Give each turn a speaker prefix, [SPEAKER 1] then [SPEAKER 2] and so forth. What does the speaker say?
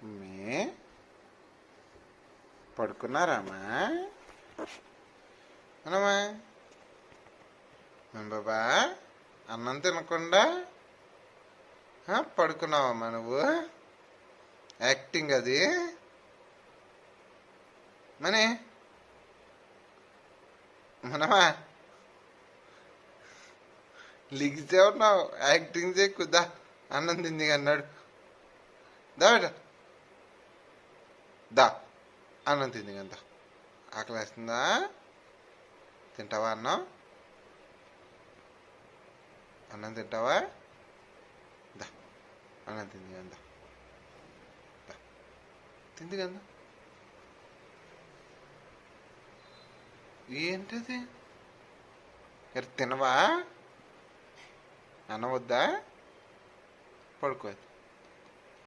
[SPEAKER 1] మే పడుకున్నారామా? అనమా బాబా అన్నం తినకుండా పడుకున్నావమ్మా నువ్వు? యాక్టింగ్ అది మనీ మనమా లిగితే ఉన్నావు, యాక్టింగ్ చేయకుద్దా. అన్నం తింది అన్నాడు. దా దా అన్నం తింది కదా. ఆకలి వేస్తుందా? తింటావా అన్నం? అన్నం తింటావా? దా అన్నం తింది కదా. తింది కదా. ఏంటది? తినవా? అన్నం వద్దా? పడుకో.